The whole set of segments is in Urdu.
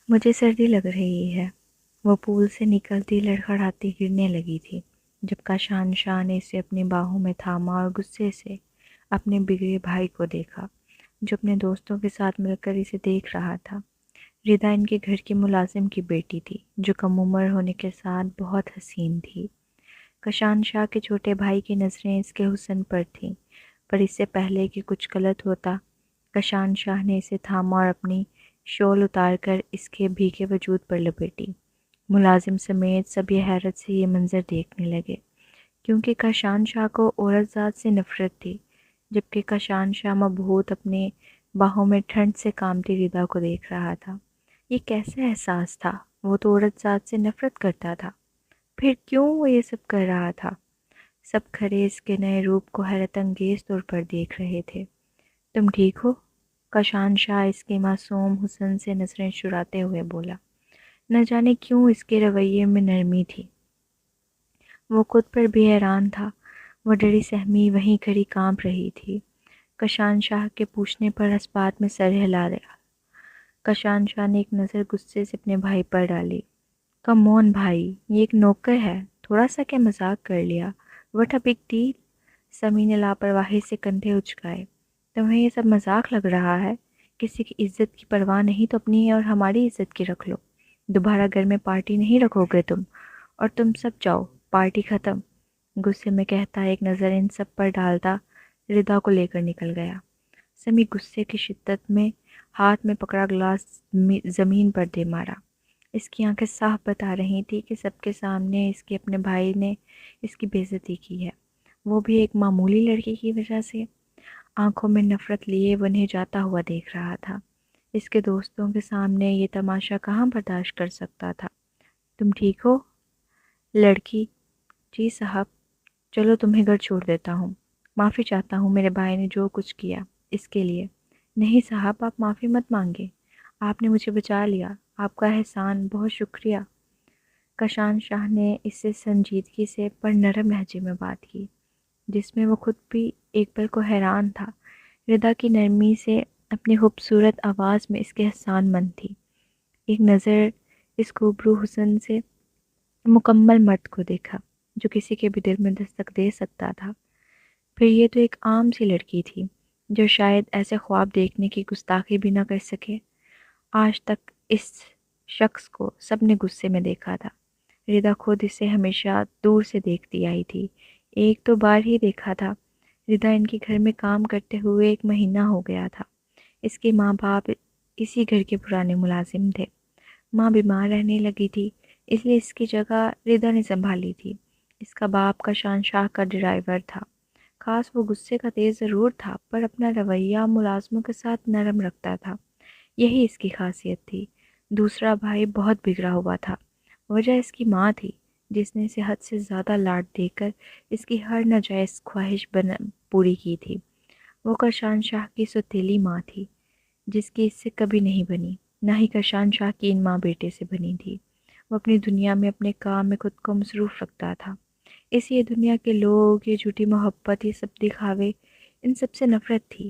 مجھے سردی لگ رہی ہے۔ وہ پول سے نکلتی لڑکھڑاتی گرنے لگی تھی جب کاشان شاہ نے اسے اپنی باہوں میں تھاما اور غصے سے اپنے بگڑے بھائی کو دیکھا جو اپنے دوستوں کے ساتھ مل کر اسے دیکھ رہا تھا۔ ردا ان کے گھر کے ملازم کی بیٹی تھی جو کم عمر ہونے کے ساتھ بہت حسین تھی۔ کشان شاہ کے چھوٹے بھائی کی نظریں اس کے حسن پر تھیں، پر اس سے پہلے کہ کچھ غلط ہوتا کشان شاہ نے اسے تھاما اور اپنی شال اتار کر اس کے بھیگے وجود پر لپیٹی۔ ملازم سمیت سب یہ حیرت سے یہ منظر دیکھنے لگے کیونکہ کاشان شاہ کو عورت ذات سے نفرت تھی، جبکہ کاشان شاہ مبہوت اپنے باہوں میں ٹھنڈ سے کامتی ردا کو دیکھ رہا تھا۔ یہ کیسا احساس تھا؟ وہ تو عورت ذات سے نفرت کرتا تھا، پھر کیوں وہ یہ سب کر رہا تھا؟ سب کھڑے اس کے نئے روپ کو حیرت انگیز طور پر دیکھ رہے تھے۔ تم ٹھیک ہو؟ کاشان شاہ اس کے معصوم حسن سے نظریں چراتے ہوئے بولا۔ نہ جانے کیوں اس کے رویے میں نرمی تھی۔ وہ خود پر بھی حیران تھا۔ وہ ڈری سہمی وہیں کھڑی کانپ رہی تھی۔ کاشان شاہ کے پوچھنے پر اس بات میں سر ہلا دیا۔ کاشان شاہ نے ایک نظر غصے سے اپنے بھائی پر ڈالی۔ کم آن بھائی، یہ ایک نوکر ہے، تھوڑا سا کیا مذاق کر لیا؟ What a big deal? Sami نے لاپرواہی سے کندھے اچکائے۔ تمہیں یہ سب مذاق لگ رہا ہے؟ کسی کی عزت کی پرواہ نہیں تو اپنی اور ہماری عزت کی رکھ لو۔ دوبارہ گھر میں پارٹی نہیں رکھو گے تم، اور تم سب جاؤ، پارٹی ختم۔ غصے میں کہتا ایک نظر ان سب پر ڈالتا ردا کو لے کر نکل گیا۔ سمی غصے کی شدت میں ہاتھ میں پکڑا گلاس زمین پر دے مارا۔ اس کی آنکھیں صاف بتا رہی تھی کہ سب کے سامنے اس کے اپنے بھائی نے اس کی بے عزتی کی ہے، وہ بھی ایک معمولی لڑکی کی وجہ سے۔ آنکھوں میں نفرت لیے وہ انہیں جاتا ہوا دیکھ رہا تھا۔ اس کے دوستوں کے سامنے یہ تماشا کہاں برداشت کر سکتا تھا۔ تم ٹھیک ہو؟ لڑکی: جی صاحب، چلو تمہیں گھر چھوڑ دیتا ہوں۔ معافی چاہتا ہوں میرے بھائی نے جو کچھ کیا اس کے لیے۔ نہیں صاحب، آپ معافی مت مانگے، آپ نے مجھے بچا لیا، آپ کا احسان، بہت شکریہ۔ کاشان شاہ نے اس سے سنجیدگی سے پر نرم لہجے میں بات کی جس میں وہ خود بھی ایک پل کو حیران تھا۔ ردا کی نرمی سے اپنی خوبصورت آواز میں اس کے احسان مند تھی۔ ایک نظر اس خوبرو حسن سے مکمل مرد کو دیکھا جو کسی کے بھی دل میں دستک دے سکتا تھا۔ پھر یہ تو ایک عام سی لڑکی تھی جو شاید ایسے خواب دیکھنے کی گستاخی بھی نہ کر سکے۔ آج تک اس شخص کو سب نے غصے میں دیکھا تھا۔ ردا خود اسے ہمیشہ دور سے دیکھتی آئی تھی، ایک تو بار ہی دیکھا تھا۔ ردا ان کے گھر میں کام کرتے ہوئے 1 مہینہ ہو گیا تھا۔ اس کے ماں باپ اسی گھر کے پرانے ملازم تھے۔ ماں بیمار رہنے لگی تھی، اس لیے اس کی جگہ ردا نے سنبھالی تھی۔ اس کا باپ کاشان شاہ کا ڈرائیور تھا۔ خاص وہ غصے کا تیز ضرور تھا پر اپنا رویہ ملازموں کے ساتھ نرم رکھتا تھا، یہی اس کی خاصیت تھی۔ دوسرا بھائی بہت بگڑا ہوا تھا، وجہ اس کی ماں تھی جس نے اسے حد سے زیادہ لاڈ دے کر اس کی ہر ناجائز خواہش پوری کی تھی۔ وہ کاشان شاہ کی سوتیلی ماں تھی جس کی اس سے کبھی نہیں بنی، نہ ہی کاشان شاہ کی ان ماں بیٹے سے بنی تھی۔ وہ اپنی دنیا میں اپنے کام میں خود کو مصروف رکھتا تھا۔ اس یہ دنیا کے لوگ، یہ جھوٹی محبت، یہ سب دکھاوے، ان سب سے نفرت تھی۔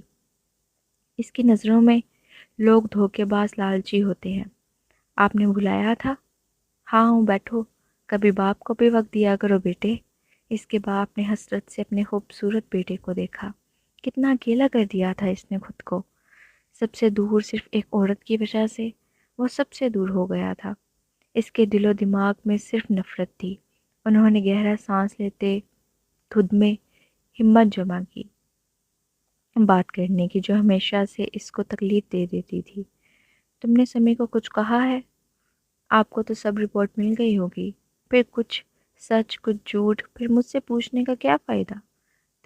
اس کی نظروں میں لوگ دھوکے باز لالچی ہوتے ہیں۔ آپ نے بلایا تھا؟ ہاں ہوں، بیٹھو، کبھی باپ کو بھی وقت دیا کرو بیٹے۔ اس کے باپ نے حسرت سے اپنے خوبصورت بیٹے کو دیکھا۔ کتنا اکیلا کر دیا تھا اس نے خود کو، سب سے دور صرف ایک عورت کی وجہ سے۔ وہ سب سے دور ہو گیا تھا۔ اس کے دل و دماغ میں صرف نفرت تھی۔ انہوں نے گہرا سانس لیتے خود میں ہمت جمع کی بات کرنے کی جو ہمیشہ سے اس کو تکلیف دے دیتی تھی۔ تم نے سمی کو کچھ کہا ہے؟ آپ کو تو سب رپورٹ مل گئی ہوگی، پھر کچھ سچ کچھ جھوٹ، پھر مجھ سے پوچھنے کا کیا فائدہ؟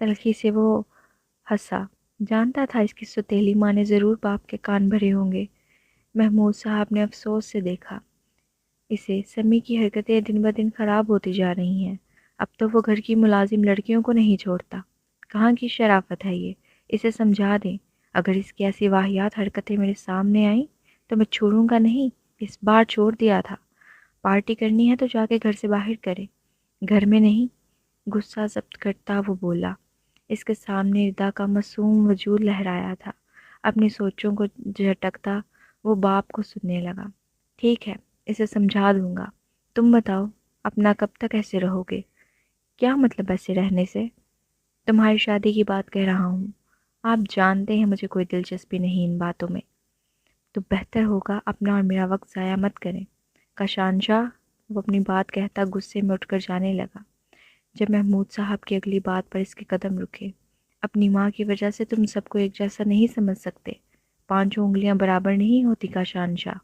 تلخی سے وہ ہنسا۔ جانتا تھا اس کی سوتیلی ماں نے ضرور باپ کے کان بھرے ہوں گے۔ محمود صاحب نے افسوس سے دیکھا اسے۔ سمی کی حرکتیں دن بدن خراب ہوتی جا رہی ہیں، اب تو وہ گھر کی ملازم لڑکیوں کو نہیں چھوڑتا۔ کہاں کی شرافت ہے یہ؟ اسے سمجھا دیں، اگر اس کی ایسی واہیات حرکتیں میرے سامنے آئیں تو میں چھوڑوں گا نہیں۔ اس بار چھوڑ دیا تھا۔ پارٹی کرنی ہے تو جا کے گھر سے باہر کرے، گھر میں نہیں۔ غصہ ضبط کرتا وہ بولا۔ اس کے سامنے ردا کا معصوم وجود لہرایا تھا۔ اپنی سوچوں کو جھٹکتا وہ باپ کو سننے لگا۔ ٹھیک ہے، اسے سمجھا دوں گا۔ تم بتاؤ، اپنا کب تک ایسے رہو گے؟ کیا مطلب ایسے رہنے سے؟ تمہاری شادی کی بات کہہ رہا ہوں۔ آپ جانتے ہیں مجھے کوئی دلچسپی نہیں ان باتوں میں۔ تو بہتر ہوگا اپنا اور میرا وقت ضائع مت کریں۔ کاشان شاہ، وہ اپنی بات کہتا غصے میں اٹھ کر جانے لگا جب محمود صاحب کی اگلی بات پر اس کے قدم رکے۔ اپنی ماں کی وجہ سے تم سب کو ایک جیسا نہیں سمجھ سکتے۔ 5 انگلیاں برابر نہیں ہوتی کاشان شاہ۔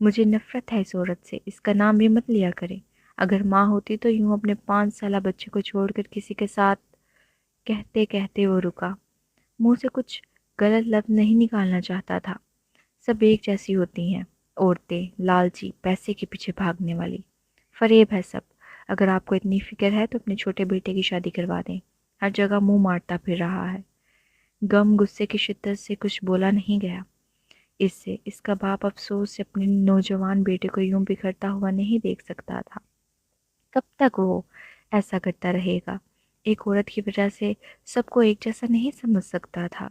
مجھے نفرت ہے اس عورت سے، اس کا نام بھی مت لیا کریں۔ اگر ماں ہوتی تو یوں اپنے 5 سالہ بچے کو چھوڑ کر کسی کے ساتھ… کہتے کہتے وہ رکا۔ منہ سے کچھ غلط لفظ نہیں نکالنا چاہتا تھا۔ سب ایک جیسی ہوتی ہیں، عورتیں، لالچی، پیسے کے پیچھے بھاگنے والی۔ فریب ہے سب۔ اگر آپ کو اتنی فکر ہے تو اپنے چھوٹے بیٹے کی شادی کروا دیں۔ ہر جگہ منہ مارتا پھر رہا ہے۔ غم غصے کی شدت سے کچھ بولا نہیں گیا۔ اس کا باپ افسوس سے اپنے نوجوان بیٹے کو یوں بکھرتا ہوا نہیں دیکھ سکتا تھا۔ کب تک وہ ایسا کرتا رہے گا؟ ایک عورت کی وجہ سے سب کو ایک جیسا نہیں سمجھ سکتا تھا۔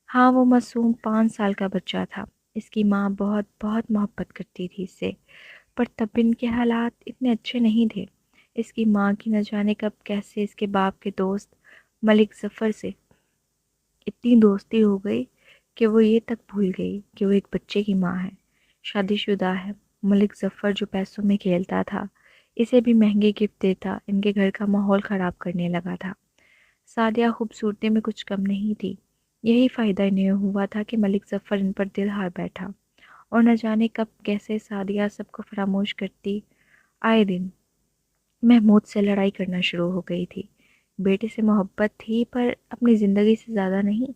ہاں، وہ معصوم 5 سال کا بچہ تھا۔ اس کی ماں بہت بہت محبت کرتی تھی اس سے، پر تب ان کے حالات اتنے اچھے نہیں تھے۔ اس کی ماں کی نہ جانے کب کیسے اس کے باپ کے دوست ملک ظفر سے اتنی دوستی ہو گئی کہ وہ یہ تک بھول گئی کہ وہ ایک بچے کی ماں ہے، شادی شدہ ہے۔ ملک ظفر جو پیسوں میں کھیلتا تھا، اسے بھی مہنگے گفٹ دیتا، ان کے گھر کا ماحول خراب کرنے لگا تھا۔ سعدیہ خوبصورتی میں کچھ کم نہیں تھی۔ یہی فائدہ انہیں ہوا تھا کہ ملک ظفر ان پر دل ہار بیٹھا، اور نہ جانے کب کیسے سعدیہ سب کو فراموش کرتی۔ آئے دن محمود سے لڑائی کرنا شروع ہو گئی تھی۔ بیٹے سے محبت تھی پر اپنی زندگی سے زیادہ نہیں۔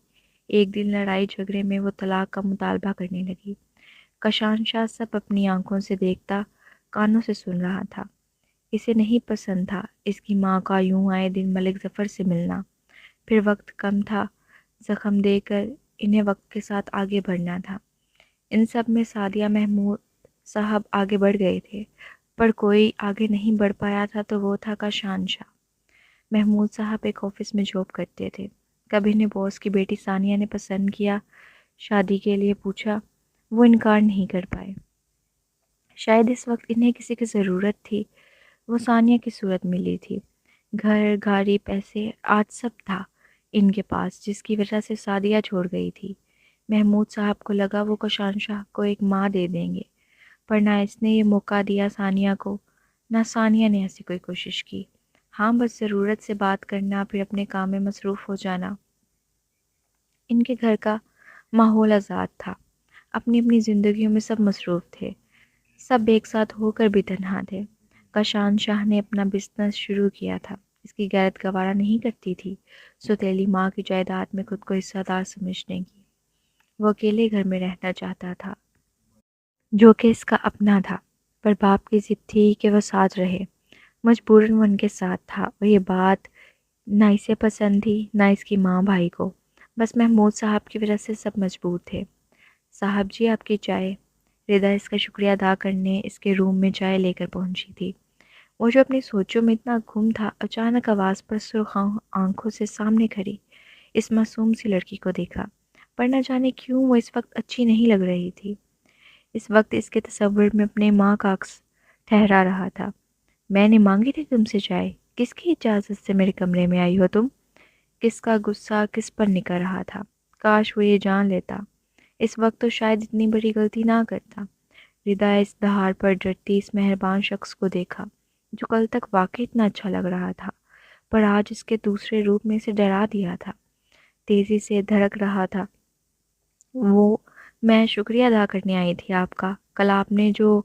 ایک دن لڑائی جھگڑے میں وہ طلاق کا مطالبہ کرنے لگی۔ کاشان شاہ سب اپنی آنکھوں سے دیکھتا، کانوں سے سن رہا تھا۔ اسے نہیں پسند تھا اس کی ماں کا یوں آئے دن ملک ظفر سے ملنا۔ پھر وقت کم تھا، زخم دے کر انہیں وقت کے ساتھ آگے بڑھنا تھا۔ ان سب میں سعدیہ محمود صاحب آگے بڑھ گئے تھے، پر کوئی آگے نہیں بڑھ پایا تھا تو وہ تھا کاشان شاہ۔ محمود صاحب ایک آفس میں جاب کرتے تھے۔ کبھی انہیں باس کی بیٹی ثانیہ نے پسند کیا، شادی کے لیے پوچھا، وہ انکار نہیں کر پائے۔ شاید اس وقت انہیں کسی کی ضرورت تھی، وہ ثانیہ کی صورت ملی تھی۔ گھر، گاڑی، پیسے، آج سب تھا ان کے پاس، جس کی وجہ سے سعدیہ چھوڑ گئی تھی۔ محمود صاحب کو لگا وہ کاشان شاہ کو ایک ماں دے دیں گے، پر نہ اس نے یہ موقع دیا ثانیہ کو، نہ ثانیہ نے ایسی کوئی کوشش کی۔ ہاں، بس ضرورت سے بات کرنا، پھر اپنے کام میں مصروف ہو جانا۔ ان کے گھر کا ماحول آزاد تھا، اپنی اپنی زندگیوں میں سب مصروف تھے، سب ایک ساتھ ہو کر بھی تنہا تھے۔ کاشان شاہ نے اپنا بزنس شروع کیا تھا۔ اس کی غیرت گوارا نہیں کرتی تھی سوتیلی ماں کی جائیداد میں خود کو حصہ دار سمجھنے کی۔ وہ اکیلے گھر میں رہنا چاہتا تھا، جو کہ اس کا اپنا تھا، پر باپ کی ضد تھی کہ وہ ساتھ رہے۔ مجبوراً وہ ان کے ساتھ تھا، اور یہ بات نہ اسے پسند تھی نہ اس کی ماں بھائی کو۔ بس محمود صاحب کی وجہ سے سب مجبور تھے۔ صاحب جی، آپ کی چائے۔ ردا اس کا شکریہ ادا کرنے اس کے روم میں چائے لے کر پہنچی تھی۔ وہ جو اپنی سوچوں میں اتنا گم تھا، اچانک آواز پر سرخ آنکھوں سے سامنے کھڑی اس معصوم سی لڑکی کو دیکھا، پر نہ جانے کیوں وہ اس وقت اچھی نہیں لگ رہی تھی۔ اس وقت اس کے تصور میں اپنے ماں کا عکس ٹھہرا رہا تھا۔ میں نے مانگی تھی تم سے چائے، کس کی اجازت سے میرے کمرے میں آئی ہو تم؟ کس کا غصہ کس پر نکل رہا تھا؟ کاش وہ یہ جان لیتا، اس وقت تو شاید اتنی بڑی غلطی نہ کرتا۔ ردا اس دہاڑ پر ڈرتی اس مہربان شخص کو دیکھا، جو کل تک واقعی اتنا اچھا لگ رہا تھا، پر آج اس کے دوسرے روپ میں اسے ڈرا دیا تھا۔ تیزی سے دھڑک رہا تھا۔ وہ میں شکریہ ادا کرنے آئی تھی آپ کا، کل آپ نے جو…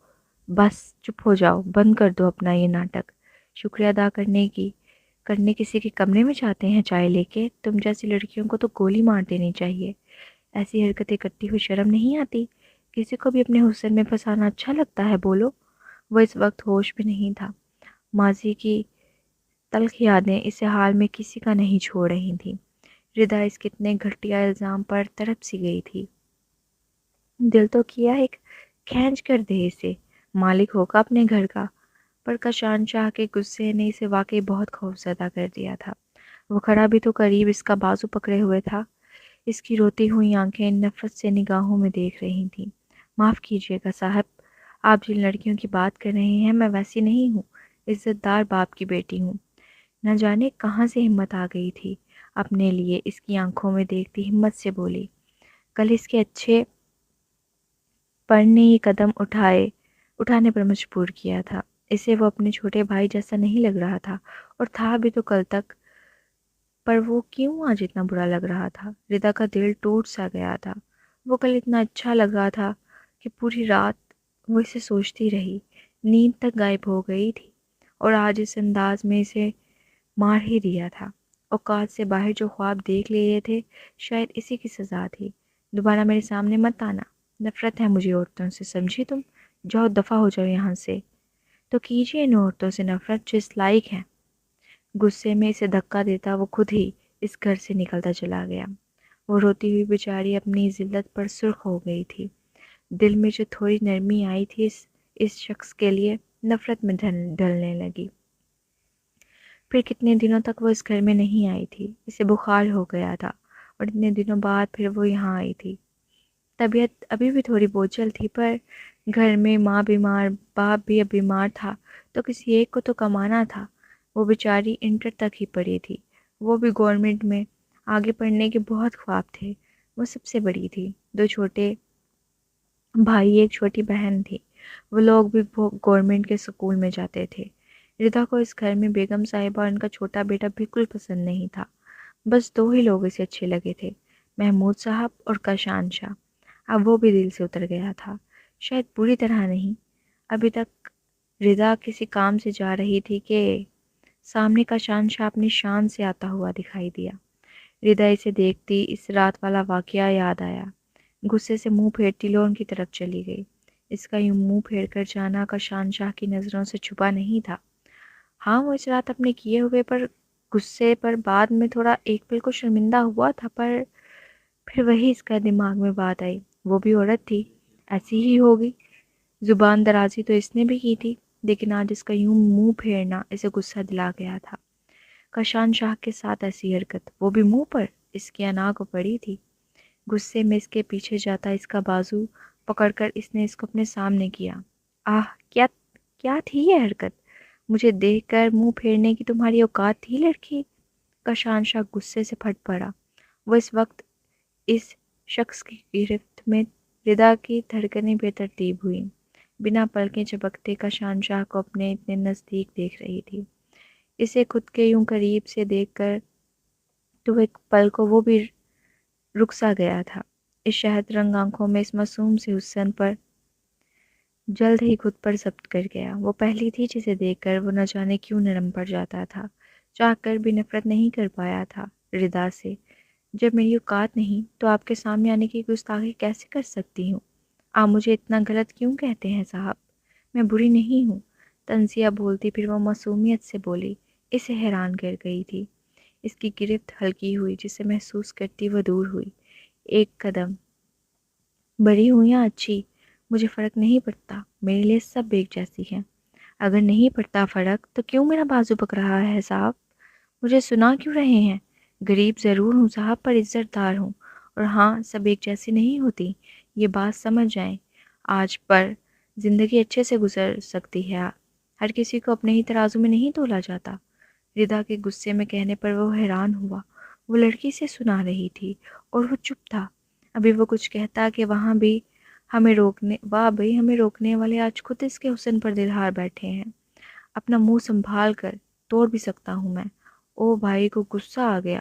بس چپ ہو جاؤ، بند کر دو اپنا یہ ناٹک۔ شکریہ ادا کرنے کسی کے کمرے میں جاتے ہیں چائے لے کے؟ تم جیسی لڑکیوں کو تو گولی مار دینی چاہیے۔ ایسی حرکتیں کرتی ہوئی شرم نہیں آتی؟ کسی کو بھی اپنے حسن میں پھنسانا اچھا لگتا ہے؟ بولو۔ وہ اس وقت ہوش میں نہیں تھا۔ ماضی کی تلخ یادیں اسے حال میں کسی کا نہیں چھوڑ رہی تھیں۔ ردا اس کتنے گھٹیا الزام پر تڑپ سی گئی تھی۔ دل تو کیا ایک کھینچ کر دے اسے، مالک ہوگا اپنے گھر کا، پر کاشان شاہ کے غصے نے اسے واقعی بہت خوفزدہ کر دیا تھا۔ وہ کھڑا بھی تو قریب اس کا بازو پکڑے ہوئے تھا۔ اس کی روتی ہوئی آنکھیں نفرت سے نگاہوں میں دیکھ رہی تھیں۔ معاف کیجیے گا صاحب، آپ جن لڑکیوں کی بات کر رہے ہیں میں ویسی نہیں ہوں، عزت دار باپ کی بیٹی ہوں۔ نہ جانے کہاں سے ہمت آ گئی تھی، اپنے لیے اس کی آنکھوں میں دیکھتی ہمت سے بولی۔ کل اس کے اچھے پر نے یہ قدم اٹھانے پر مجبور کیا تھا۔ اسے وہ اپنے چھوٹے بھائی جیسا نہیں لگ رہا تھا، اور تھا بھی تو کل تک، پر وہ کیوں آج اتنا برا لگ رہا تھا؟ ردا کا دل ٹوٹ سا گیا تھا۔ وہ کل اتنا اچھا لگ رہا تھا کہ پوری رات وہ اسے سوچتی رہی، نیند تک غائب ہو گئی تھی، اور آج اس انداز میں اسے مار ہی دیا تھا۔ اوقات سے باہر جو خواب دیکھ لیے تھے، شاید اسی کی سزا تھی۔ دوبارہ میرے سامنے مت آنا، نفرت ہے مجھے عورتوں سے، سمجھی تم؟ جاؤ دفع ہو جاؤ یہاں سے۔ تو کیجیے ان عورتوں سے نفرت جو اس لائق ہیں۔ غصے میں اسے دھکا دیتا وہ خود ہی اس گھر سے نکلتا چلا گیا۔ وہ روتی ہوئی بیچاری اپنی ذلت پر سرخ ہو گئی تھی۔ دل میں جو تھوڑی نرمی آئی تھی اس شخص کے لیے، نفرت میں ڈھلنے لگی۔ پھر کتنے دنوں تک وہ اس گھر میں نہیں آئی تھی، اسے بخار ہو گیا تھا، اور اتنے دنوں بعد پھر وہ یہاں آئی تھی۔ طبیعت ابھی بھی تھوڑی بوجھل تھی، پر گھر میں ماں بیمار، باپ بھی اب بیمار تھا، تو کسی ایک کو تو کمانا تھا۔ وہ بیچاری انٹر تک ہی پڑھی تھی، وہ بھی گورنمنٹ میں۔ آگے پڑھنے کے بہت خواب تھے۔ وہ سب سے بڑی تھی، دو چھوٹے بھائی ایک چھوٹی بہن تھی۔ وہ لوگ بھی گورنمنٹ کے اسکول میں جاتے تھے۔ ردا کو اس گھر میں بیگم صاحبہ اور ان کا چھوٹا بیٹا بالکل پسند نہیں تھا۔ بس دو ہی لوگ اسے اچھے لگے تھے، محمود صاحب اور کاشان شاہ۔ اب وہ بھی دل سے اتر گیا تھا، شاید پوری طرح نہیں۔ ابھی تک ردا کسی کام سے جا رہی تھی کہ سامنے کاشان شاہ اپنی شان سے آتا ہوا دکھائی دیا۔ ردا اسے دیکھتی اس رات والا واقعہ یاد آیا۔ غصے سے منہ پھیرتی لون کی طرف چلی گئی۔ اس کا یوں منہ پھیر کر جانا کاشان شاہ کی نظروں سے چھپا نہیں تھا۔ ہاں وہ اس رات اپنے کیے ہوئے پر غصے پر بعد میں تھوڑا ایک پل کو شرمندہ ہوا تھا، پر پھر وہی اس کا دماغ میں بات آئی، وہ بھی عورت تھی، ایسی ہی ہوگی۔ زبان درازی تو اس نے بھی کی تھی، لیکن آج اس کا یوں منہ پھیرنا اسے غصہ دلا گیا تھا۔ کاشان شاہ کے ساتھ ایسی حرکت، وہ بھی منہ پر، اس کی انا کو پڑی تھی۔ غصے میں اس کے پیچھے جاتا اس کا بازو پکڑ کر اس نے اس کو اپنے سامنے کیا۔ آہ کیا تھی یہ حرکت؟ مجھے دیکھ کر منہ پھیرنے کی تمہاری اوقات تھی لڑکی؟ کاشان شاہ غصے سے پھٹ پڑا۔ وہ اس وقت اس شخص کی گرفت میں، ردا کی دھڑکنیں بے ترتیب ہوئیں۔ بنا پلکیں جھپکتے کاشان شاہ کو اپنے اتنے نزدیک دیکھ رہی تھی۔ اسے خود کے یوں قریب سے دیکھ کر تو ایک پل کو وہ بھی رک سا گیا تھا۔ اس شہد رنگ آنکھوں میں اس معصوم سے حسن پر جلد ہی خود پر ضبط کر گیا۔ وہ پہلی تھی جسے دیکھ کر وہ نہ جانے کیوں نرم پڑ جاتا تھا، چاہ کر بھی نفرت نہیں کر پایا تھا ردا سے۔ جب میری اوقات نہیں تو آپ کے سامنے آنے کی گستاخی کیسے کر سکتی ہوں؟ آپ مجھے اتنا غلط کیوں کہتے ہیں صاحب؟ میں بری نہیں ہوں، تنزیہ بولتی پھر وہ معصومیت سے بولی۔ اسے حیران کر گئی تھی۔ اس کی گرفت ہلکی ہوئی، جسے محسوس کرتی وہ دور ہوئی۔ ایک قدم بڑی ہوں یا اچھی، مجھے فرق نہیں پڑتا، میرے لیے سب ایک جیسی ہیں۔ اگر نہیں پڑتا فرق تو کیوں میرا بازو پکڑ رہا ہے صاحب؟ مجھے سنا کیوں رہے ہیں؟ غریب ضرور ہوں صاحب، پر عزت دار ہوں، اور ہاں سب ایک جیسی نہیں ہوتی، یہ بات سمجھ جائیں۔ آج پر زندگی اچھے سے گزر سکتی ہے، ہر کسی کو اپنے ہی ترازو میں نہیں تولا جاتا۔ ردا کے غصے میں کہنے پر وہ حیران ہوا۔ وہ لڑکی سے سنا رہی تھی اور وہ چپ تھا۔ ابھی وہ کچھ کہتا کہ وہاں بھی ہمیں روکنے والے آج خود اس کے حسن پر دل ہار بیٹھے ہیں۔ اپنا منہ سنبھال کر، توڑ بھی سکتا ہوں میں۔ او بھائی کو غصہ آ گیا،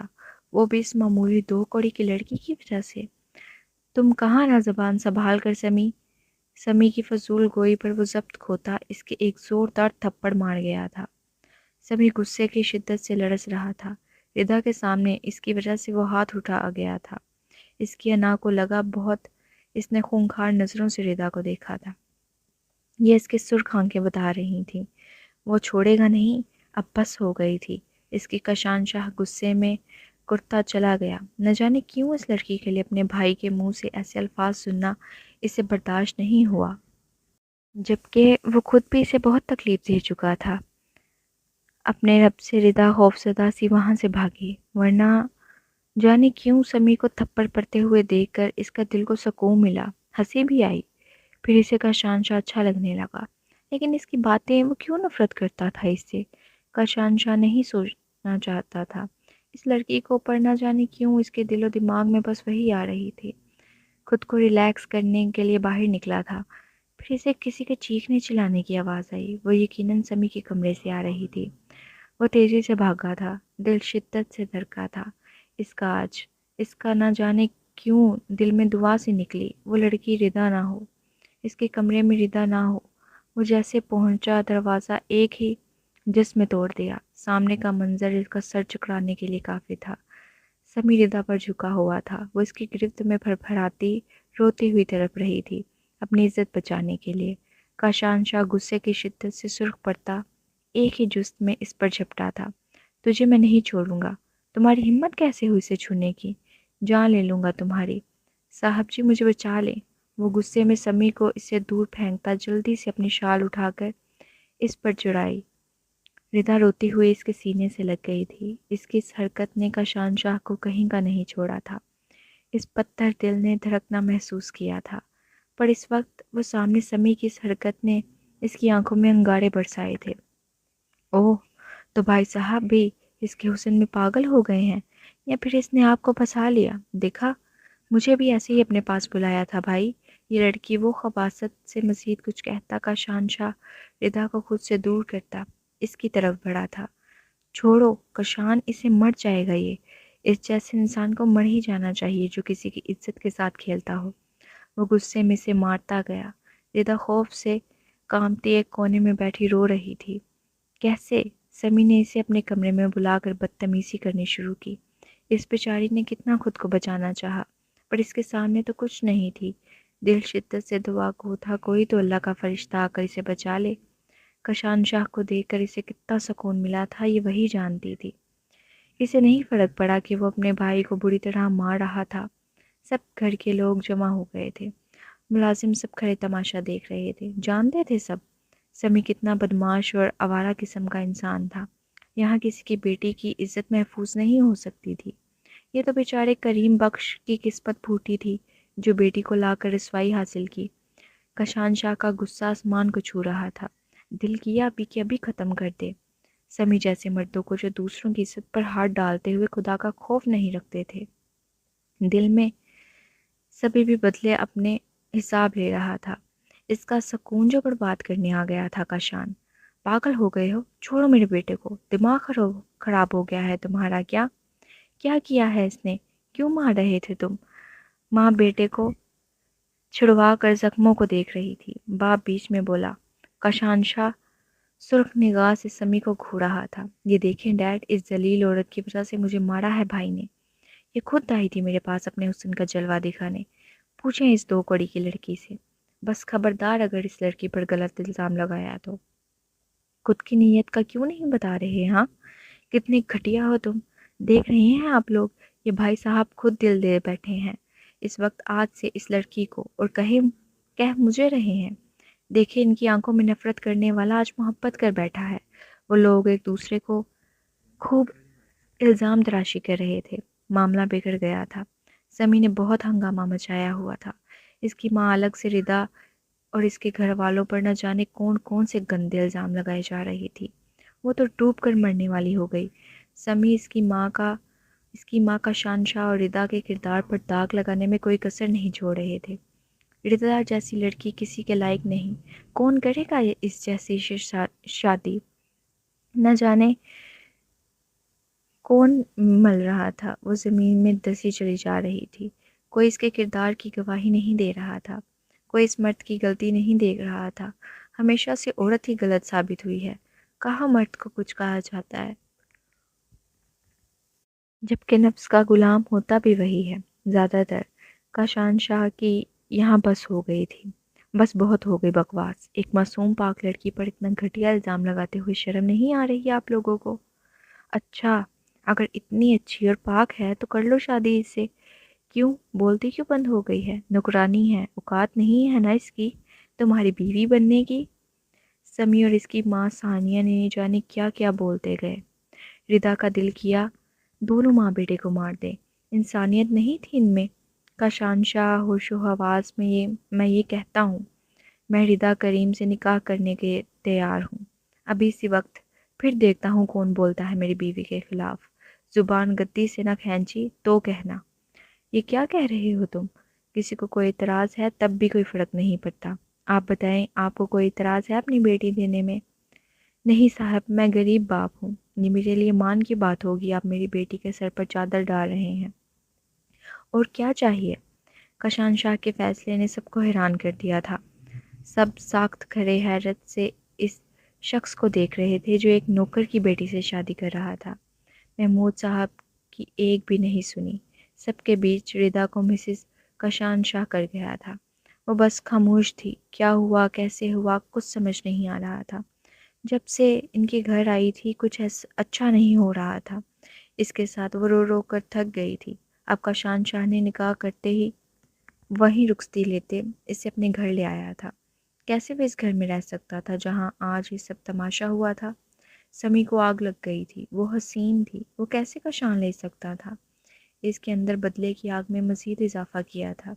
وہ بھی اس معمولی 2 کوڑی کی لڑکی کی وجہ سے۔ تم کہاں نہ زبان سنبھال کر سمی کی فضول گوئی پر وہ ضبط کھوتا اس کے ایک زوردار تھپڑ مار گیا تھا۔ سمی غصے کی شدت سے لرز رہا تھا۔ ردا کے سامنے اس کی وجہ سے وہ ہاتھ اٹھا گیا تھا۔ اس کی انا کو لگا بہت، اس نے خونخوار نظروں سے ردا کو دیکھا تھا۔ یہ اس کے سرخ آنکھیں بتا رہی تھیں، وہ چھوڑے گا نہیں، اب بس ہو گئی تھی۔ اس کی کاشان شاہ غصے میں کرتا چلا گیا۔ نہ جانے کیوں اس لڑکی کے لیے اپنے بھائی کے منہ سے ایسے الفاظ سننا اسے برداشت نہیں ہوا، جبکہ وہ خود بھی اسے بہت تکلیف دے چکا تھا۔ اپنے رب سے ردا خوفزدہ سی وہاں سے بھاگی، ورنہ جانے کیوں سمی کو تھپڑ پڑتے ہوئے دیکھ کر اس کا دل کو سکون ملا، ہنسی بھی آئی۔ پھر اسے کاشانشاہ اچھا لگنے لگا، لیکن اس کی باتیں وہ کیوں نفرت کرتا تھا اس سے؟ کاشانشاہ نہیں سوچنا چاہتا تھا اس لڑکی کو، پر نہ جانے کیوں اس کے دل و دماغ میں بس وہی آ رہی تھی۔ خود کو ریلیکس کرنے کے لیے باہر نکلا تھا، پھر اسے کسی کے چیخنے چلانے کی آواز آئی۔ وہ یقیناً سمی کے کمرے سے آ رہی تھی۔ وہ تیزی سے بھاگا تھا، دل شدت سے دھڑکا تھا۔ اس کا نہ جانے کیوں دل میں دعا سی نکلی، وہ لڑکی ردا نہ ہو، اس کے کمرے میں ردا نہ ہو۔ وہ جیسے پہنچا، دروازہ ایک ہی جس میں توڑ دیا۔ سامنے کا منظر اس کا سر چکرانے کے لیے کافی تھا۔ سمی ردا پر جھکا ہوا تھا، وہ اس کی گرفت میں پھر پھراتی روتی ہوئی تڑپ رہی تھی اپنی عزت بچانے کے لیے۔ کاشانشاہ غصے کی شدت سے سرخ پڑتا ایک ہی جست میں اس پر جھپٹا تھا۔ تجھے میں نہیں چھوڑوں گا، تمہاری ہمت کیسے ہوئی اسے چھونے کی؟ جان لے لوں گا تمہاری۔ صاحب جی مجھے بچا لیں۔ وہ غصے میں سمی کو اس سے دور پھینکتا جلدی سے اپنی شال اٹھا کر اس پر چڑھائی۔ ردا روتی ہوئی اس کے سینے سے لگ گئی تھی۔ اس کی اس حرکت نے کاشانشاہ کو کہیں کا نہیں چھوڑا تھا۔ اس پتھر دل نے دھڑکنا محسوس کیا تھا، پر اس وقت وہ سامنے سمی کی اس حرکت نے اس کی آنکھوں میں انگارے برسائے تھے۔ اوہ، تو بھائی صاحب بھی اس کے حسن میں پاگل ہو گئے ہیں، یا پھر اس نے آپ کو پھنسا لیا؟ دیکھا، مجھے بھی ایسے ہی اپنے پاس بلایا تھا بھائی۔ یہ لڑکی وہ خباثت سے مزید کچھ کہتا کاشانشاہ ردا کو خود سے دور کرتا اس کی طرف بڑھا تھا۔ چھوڑو کشان، اسے مر جائے گا یہ۔ اس جیسے انسان کو مر ہی جانا چاہیے جو کسی کی عزت کے ساتھ کھیلتا ہو۔ وہ غصے میں سے مارتا گیا۔ ردا خوف سے کانپتی ایک کونے میں بیٹھی رو رہی تھی۔ کیسے؟ سمی نے اسے اپنے کمرے میں بلا کر بدتمیزی کرنی شروع کی۔ اس بیچاری نے کتنا خود کو بچانا چاہا، پر اس کے سامنے تو کچھ نہیں تھی۔ دل شدت سے دعا گو تھا، کوئی تو اللہ کا فرشتہ آ کر اسے بچا لے۔ کاشانشاہ کو دیکھ کر اسے کتنا سکون ملا تھا، یہ وہی جانتی تھی۔ اسے نہیں فرق پڑا کہ وہ اپنے بھائی کو بری طرح مار رہا تھا۔ سب گھر کے لوگ جمع ہو گئے تھے، ملازم سب کھڑے تماشا دیکھ رہے تھے۔ جانتے تھے سب سمی کتنا بدمعاش اور آوارہ قسم کا انسان تھا۔ یہاں کسی کی بیٹی کی عزت محفوظ نہیں ہو سکتی تھی۔ یہ تو بیچارے کریم بخش کی قسمت پھوٹی تھی جو بیٹی کو لا کر رسوائی حاصل کی۔ کاشانشاہ کا غصہ آسمان کو چھو رہا تھا۔ دل کیا ابھی کہ ابھی ختم کر دے۔ سمی جیسے مردوں کو جو دوسروں کی عزت پر ہاتھ ڈالتے ہوئے خدا کا خوف نہیں رکھتے تھے، دل میں سبھی بھی بدلے اپنے حساب لے رہا تھا۔ اس کا سکون جو برباد کرنے آ گیا تھا۔ کاشان، پاگل ہو گئے ہو؟ چھوڑو میرے بیٹے کو، دماغ خراب ہو گیا ہے تمہارا کیا؟ کیا کیا ہے اس نے؟ کیوں مار رہے تھے تم؟ ماں بیٹے کو چھڑوا کر زخموں کو دیکھ رہی تھی۔ باپ بیچ میں بولا۔ کاشانشاہ سرخ نگاہ سے سمی کو گھور رہا تھا۔ یہ دیکھیں ڈیڈ، اس ذلیل عورت کی وجہ سے مجھے مارا ہے بھائی نے۔ یہ خود آئی تھی میرے پاس اپنے حسن کا جلوہ دکھانے۔ پوچھیں اس دو کڑی کی لڑکی سے۔ بس خبردار اگر اس لڑکی پر غلط الزام لگایا تو۔ خود کی نیت کا کیوں نہیں بتا رہے؟ ہاں، کتنے گھٹیا ہو تم۔ دیکھ رہے ہیں آپ لوگ، یہ بھائی صاحب خود دل دے بیٹھے ہیں اس وقت آج سے اس لڑکی کو، اور کہہ مجھے رہے ہیں۔ دیکھیں ان کی آنکھوں میں نفرت کرنے والا آج محبت کر بیٹھا ہے۔ وہ لوگ ایک دوسرے کو خوب الزام تراشی کر رہے تھے۔ معاملہ بگڑ گیا تھا۔ سمی نے بہت ہنگامہ مچایا ہوا تھا۔ اس کی ماں الگ سے ردا اور اس کے گھر والوں پر نہ جانے کون کون سے گندے الزام لگائے جا رہی تھی۔ وہ تو ڈوب کر مرنے والی ہو گئی۔ سمی اس کی ماں کا شانشاہ اور ردا کے کردار پر داغ لگانے میں کوئی کسر نہیں چھوڑ رہے تھے۔ ردا جیسی لڑکی کسی کے لائق نہیں، کون کرے گا اس جیسی شادی؟ نہ جانے کون مل رہا تھا۔ وہ زمین میں دسی چلی جا رہی تھی۔ کوئی اس کے کردار کی گواہی نہیں دے رہا تھا، کوئی اس مرد کی غلطی نہیں دیکھ رہا تھا۔ ہمیشہ سے عورت ہی غلط ثابت ہوئی ہے۔ کہاں مرد کو کچھ کہا جاتا ہے، جبکہ نفس کا غلام ہوتا بھی وہی ہے زیادہ تر۔ کاشانشاہ کی یہاں بس ہو گئی تھی۔ بس بہت ہو گئی بکواس۔ ایک معصوم پاک لڑکی پر اتنا گھٹیا الزام لگاتے ہوئے شرم نہیں آ رہی آپ لوگوں کو؟ اچھا، اگر اتنی اچھی اور پاک ہے تو کر لو شادی اس سے۔ کیوں بولتی کیوں بند ہو گئی ہے؟ نوکرانی ہے، اوقات نہیں ہے نا اس کی تمہاری بیوی بننے کی؟ سمی اور اس کی ماں ثانیہ نے جانے کیا کیا بولتے گئے۔ ردا کا دل کیا دونوں ماں بیٹے کو مار دے۔ انسانیت نہیں تھی ان میں؟ کاشانشاہ ہوش و حواس میں میں یہ کہتا ہوں میں رضا کریم سے نکاح کرنے کے تیار ہوں، ابھی اسی وقت، پھر دیکھتا ہوں کون بولتا ہے میری بیوی کے خلاف۔ زبان گدی سے نہ کھینچی تو کہنا۔ یہ کیا کہہ رہے ہو تم؟ کسی کو کوئی اعتراض ہے تب بھی کوئی فرق نہیں پڑتا۔ آپ بتائیں، آپ کو کوئی اعتراض ہے اپنی بیٹی دینے میں؟ نہیں صاحب، میں غریب باپ ہوں، یہ میرے لیے مان کی بات ہوگی آپ میری بیٹی کے سر پر چادر ڈال رہے ہیں۔ اور کیا چاہیے؟ کشان شاہ کے فیصلے نے سب کو حیران کر دیا تھا۔ سب ساخت کھڑے حیرت سے اس شخص کو دیکھ رہے تھے جو ایک نوکر کی بیٹی سے شادی کر رہا تھا۔ محمود صاحب کی ایک بھی نہیں سنی۔ سب کے بیچ ردا کو مسز کشان شاہ کر گیا تھا۔ وہ بس خاموش تھی۔ کیا ہوا، کیسے ہوا، کچھ سمجھ نہیں آ رہا تھا۔ جب سے ان کے گھر آئی تھی کچھ اچھا نہیں ہو رہا تھا اس کے ساتھ۔ وہ رو رو کر تھک گئی تھی۔ اب کشان شاہ نے نکاح کرتے ہی وہیں رخصتی لیتے اسے اپنے گھر لے آیا تھا۔ کیسے وہ اس گھر میں رہ سکتا تھا جہاں آج یہ سب تماشا ہوا تھا؟ سمی کو آگ لگ گئی تھی۔ وہ حسین تھی، وہ کیسے کشان لے سکتا تھا؟ اس کے اندر بدلے کی آگ میں مزید اضافہ کیا تھا۔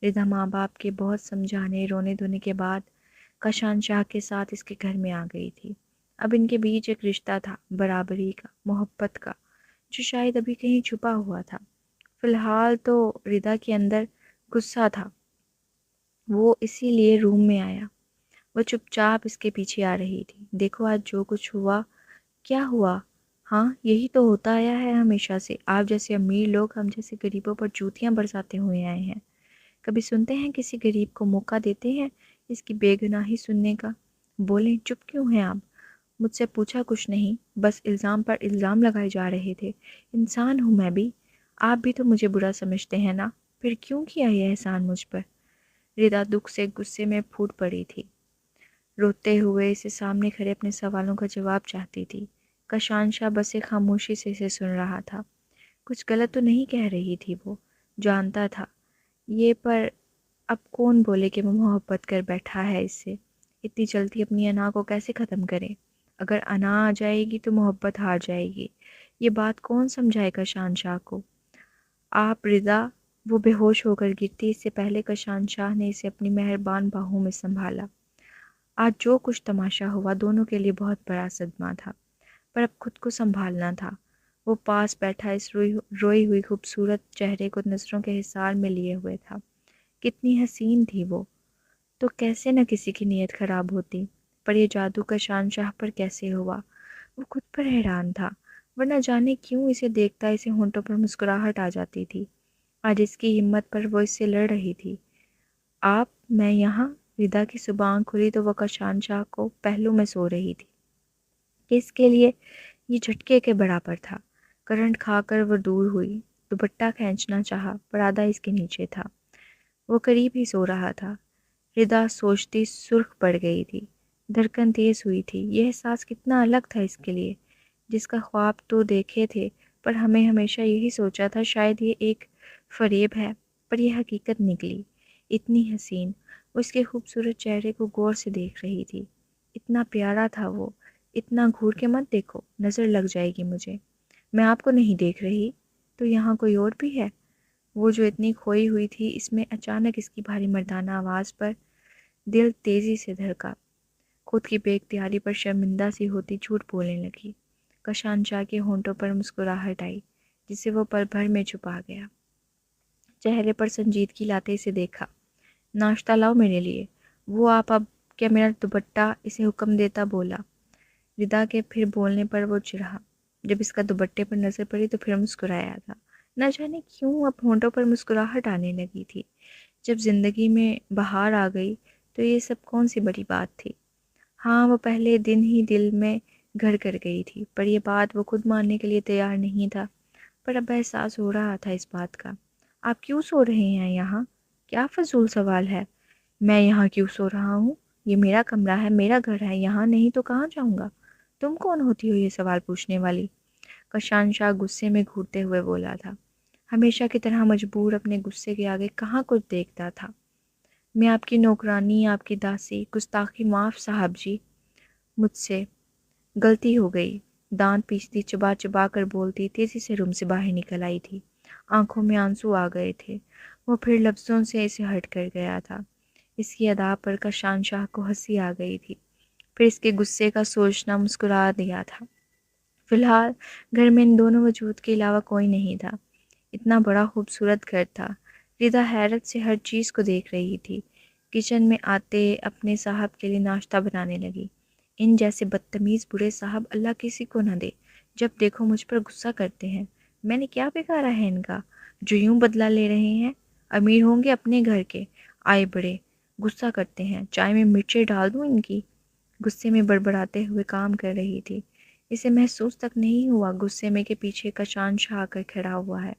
رضا ماں باپ کے بہت سمجھانے رونے دھونے کے بعد کشان شاہ کے ساتھ اس کے گھر میں آ گئی تھی۔ اب ان کے بیچ ایک رشتہ تھا، برابری کا، محبت کا، جو شاید ابھی کہیں چھپا ہوا تھا۔ فی الحال تو رضا کے اندر غصہ تھا، وہ اسی لیے روم میں آیا۔ وہ چپ چاپ اس کے پیچھے آ رہی تھی۔ دیکھو آج جو کچھ ہوا۔ کیا ہوا؟ ہاں یہی تو ہوتا آیا ہے ہمیشہ سے۔ آپ جیسے امیر لوگ ہم جیسے غریبوں پر جوتیاں برساتے ہوئے آئے ہیں۔ کبھی سنتے ہیں کسی غریب کو موقع دیتے ہیں اس کی بے گناہی سننے کا؟ بولیں، چپ کیوں ہیں آپ؟ مجھ سے پوچھا کچھ نہیں، بس الزام پر الزام لگائے جا رہے تھے۔ انسان ہوں میں بھی، آپ بھی تو مجھے برا سمجھتے ہیں نا، پھر کیوں کیا یہ احسان مجھ پر؟ ردا دکھ سے غصے میں پھوٹ پڑی تھی، روتے ہوئے اسے سامنے کھڑے اپنے سوالوں کا جواب چاہتی تھی۔ کشان شاہ بس ایک خاموشی سے اسے سن رہا تھا۔ کچھ غلط تو نہیں کہہ رہی تھی وہ، جانتا تھا یہ، پر اب کون بولے کہ وہ محبت کر بیٹھا ہے اس سے؟ اتنی جلدی اپنی انا کو کیسے ختم کرے؟ اگر انا آ جائے گی تو محبت ہار جائے گی۔ یہ بات کون سمجھائے کشان شاہ کو؟ آپ رضا، وہ بے ہوش ہو کر گرتی اس سے پہلے کشان شاہ نے اسے اپنی مہربان باہوں میں سنبھالا۔ آج جو کچھ تماشا ہوا دونوں کے لیے بہت بڑا صدمہ تھا، پر اب خود کو سنبھالنا تھا۔ وہ پاس بیٹھا اس روئی ہوئی خوبصورت چہرے کو نظروں کے حصار میں لیے ہوئے تھا۔ کتنی حسین تھی وہ، تو کیسے نہ کسی کی نیت خراب ہوتی، پر یہ جادو کشان شاہ پر کیسے ہوا؟ وہ خود پر حیران تھا، ورنہ جانے کیوں اسے دیکھتا اسے ہونٹوں پر مسکراہٹ آ جاتی تھی۔ آج اس کی ہمت پر وہ اس سے لڑ رہی تھی۔ آپ، میں یہاں؟ ردا کی زبان کھلی تو وہ کشان شاہ کو پہلو میں سو رہی تھی کہ اس کے لیے یہ جھٹکے کے برابر تھا۔ کرنٹ کھا کر وہ دور ہوئی، دوپٹہ کھینچنا چاہا پر آدھا اس کے نیچے تھا۔ وہ قریب ہی سو رہا تھا۔ ردا سوچتی سرخ پڑ گئی تھی، دھڑکن تیز ہوئی تھی۔ یہ احساس کتنا الگ تھا اس کے لیے، جس کا خواب تو دیکھے تھے پر ہمیں ہمیشہ یہی سوچا تھا شاید یہ ایک فریب ہے، پر یہ حقیقت نکلی۔ اتنی حسین، وہ اس کے خوبصورت چہرے کو غور سے دیکھ رہی تھی۔ اتنا پیارا تھا وہ۔ اتنا گھور کے مت دیکھو، نظر لگ جائے گی مجھے۔ میں آپ کو نہیں دیکھ رہی تو یہاں کوئی اور بھی ہے؟ وہ جو اتنی کھوئی ہوئی تھی، اس میں اچانک اس کی بھاری مردانہ آواز پر دل تیزی سے دھڑکا۔ خود کی بے اختیاری پر شرمندہ سی ہوتی جھوٹ بولنے لگی۔ کشان شاہ کے ہونٹوں پر مسکراہٹ آئی جسے وہ پل بھر میں چھپا گیا۔ چہرے پر سنجیدگی لاتے اسے دیکھا۔ ناشتہ لاؤ میرے لیے۔ وہ آپ اب کیا میرا دوپٹہ؟ اسے حکم دیتا بولا۔ ردا کے پھر بولنے پر وہ چڑھا۔ جب اس کا دوپٹے پر نظر پڑی تو پھر مسکرایا تھا۔ نہ جانے کیوں اب ہونٹوں پر مسکراہٹ آنے لگی تھی۔ جب زندگی میں بہار آ گئی تو یہ سب کون سی بڑی بات تھی؟ ہاں، وہ پہلے دن ہی دل میں گھر کر گئی تھی، پر یہ بات وہ خود ماننے کے لیے تیار نہیں تھا۔ پر اب احساس ہو رہا تھا اس بات کا۔ آپ کیوں سو رہے ہیں یہاں؟ کیا فضول سوال ہے؟ میں یہاں کیوں سو رہا ہوں؟ یہ میرا کمرہ ہے، میرا گھر ہے، یہاں نہیں تو کہاں جاؤں گا؟ تم کون ہوتی ہو یہ سوال پوچھنے والی؟ کشان شاہ غصے میں گھورتے ہوئے بولا تھا۔ ہمیشہ کی طرح مجبور اپنے غصے کے آگے کہاں کچھ دیکھتا تھا۔ میں آپ کی نوکرانی، آپ کی داسی۔ گستاخی معاف صاحب جی، مجھ سے غلطی ہو گئی۔ دانت پیستی چبا چبا کر بولتی تیزی سے روم سے باہر نکل آئی تھی۔ آنکھوں میں آنسو آ گئے تھے۔ وہ پھر لفظوں سے اسے ہٹ کر گیا تھا۔ اس کی ادا پر کشان شاہ کو ہنسی آ گئی تھی، پھر اس کے غصے کا سوچنا مسکرا دیا تھا۔ فی الحال گھر میں ان دونوں وجود کے علاوہ کوئی نہیں تھا۔ اتنا بڑا خوبصورت گھر تھا۔ ردا حیرت سے ہر چیز کو دیکھ رہی تھی۔ کچن میں آتے اپنے صاحب کے لیے ناشتہ بنانے لگی۔ ان جیسے بدتمیز برے صاحب اللہ کسی کو نہ دے، جب دیکھو مجھ پر غصہ کرتے ہیں۔ میں نے کیا بگاڑا ہے ان کا جو یوں بدلہ لے رہے ہیں؟ امیر ہوں گے اپنے گھر کے، آئے بڑے غصہ کرتے ہیں، چائے میں مرچیں ڈال دوں ان کی؟ غصے میں بڑبڑاتے ہوئے کام کر رہی تھی۔ اسے محسوس تک نہیں ہوا غصے میں کہ پیچھے کشان شاہ آ کر کھڑا ہوا ہے۔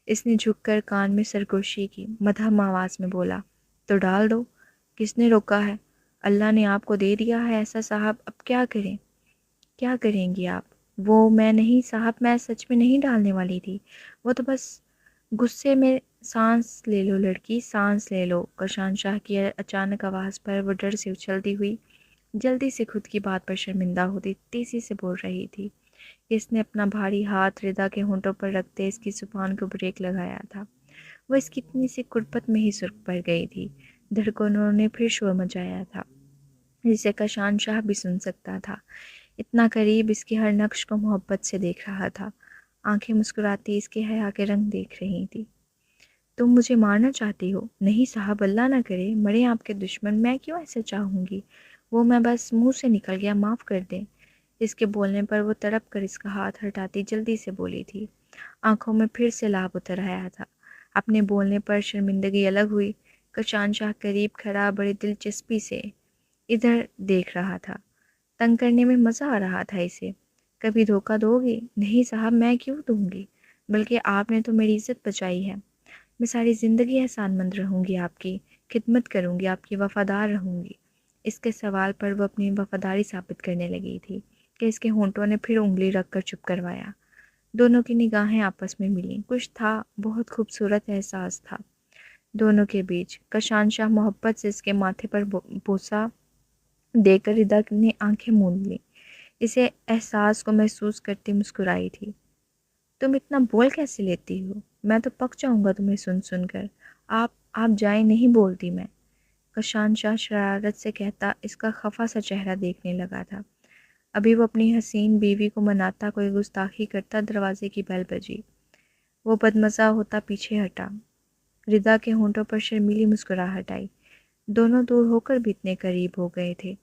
اس نے جھک کر کان میں سرگوشی کی، مدھم آواز میں بولا، تو ڈال دو، کس نے روکا ہے؟ اللہ نے آپ کو دے دیا ہے ایسا صاحب، اب کیا کریں؟ کیا کریں گی آپ؟ وہ میں نہیں صاحب، میں سچ میں نہیں ڈالنے والی تھی، وہ تو بس غصے میں۔ سانس لے لو لڑکی، سانس لے لو۔ کشان شاہ کی اچانک آواز پر وہ ڈر سے اچھلتی ہوئی، جلدی سے خود کی بات پر شرمندہ ہوتی تیزی سے بول رہی تھی۔ اس نے اپنا بھاری ہاتھ ردا کے ہونٹوں پر رکھتے اس کی زبان کو بریک لگایا تھا۔ وہ اس کی اتنی سی قربت میں ہی سرخ پڑ گئی تھی۔ دھڑکنوں نے پھر شور مچایا تھا، جسے کشان شاہ بھی سن سکتا تھا۔ اتنا قریب اس کی ہر نقش کو محبت سے دیکھ رہا تھا۔ آنکھیں مسکراتی اس کے حیا کے رنگ دیکھ رہی تھی۔ تم مجھے مارنا چاہتی ہو؟ نہیں صاحب، اللہ نہ کرے مرے آپ کے دشمن، میں کیوں ایسے چاہوں گی؟ وہ میں بس منہ سے نکل گیا، معاف کر دیں۔ اس کے بولنے پر وہ تڑپ کر اس کا ہاتھ ہٹاتی جلدی سے بولی تھی۔ آنکھوں میں پھر سے لاب اتر آیا تھا۔ اپنے بولنے پر شرمندگی الگ ہوئی۔ کشان شاہ قریب کھڑا بڑی دلچسپی سے ادھر دیکھ رہا تھا۔ تنگ کرنے میں مزہ آ رہا تھا اسے۔ کبھی دھوکہ دو گی؟ نہیں صاحب، میں کیوں دوں گی، بلکہ آپ نے تو میری عزت بچائی ہے۔ میں ساری زندگی احسان مند رہوں گی، آپ کی خدمت کروں گی، آپ کی وفادار رہوں گی۔ اس کے سوال پر وہ اپنی وفاداری ثابت کرنے لگی تھی کہ اس کے ہونٹوں نے پھر انگلی رکھ کر چپ کروایا۔ دونوں کی نگاہیں آپس میں ملیں۔ کچھ تھا، بہت خوبصورت احساس تھا دونوں کے بیچ۔ کشان شاہ محبت سے اس کے ماتھے پر بوسہ دے کر ردا نے آنکھیں موند لیں۔ اسے احساس کو محسوس کرتی مسکرائی تھی۔ تم اتنا بول کیسے لیتی ہو؟ میں تو پک جاؤں گا تمہیں سن سن کر۔ آپ جائیں، نہیں بولتی میں۔ کشان شاہ شرارت سے کہتا اس کا خفا سا چہرہ دیکھنے لگا تھا۔ ابھی وہ اپنی حسین بیوی کو مناتا کوئی گستاخی کرتا، دروازے کی بیل بجی۔ وہ بدمزہ ہوتا پیچھے ہٹا۔ ردا کے ہونٹوں پر شرمیلی مسکراہٹ آئی۔ دونوں دور ہو کر بھی اتنے قریب ہو گئے تھے۔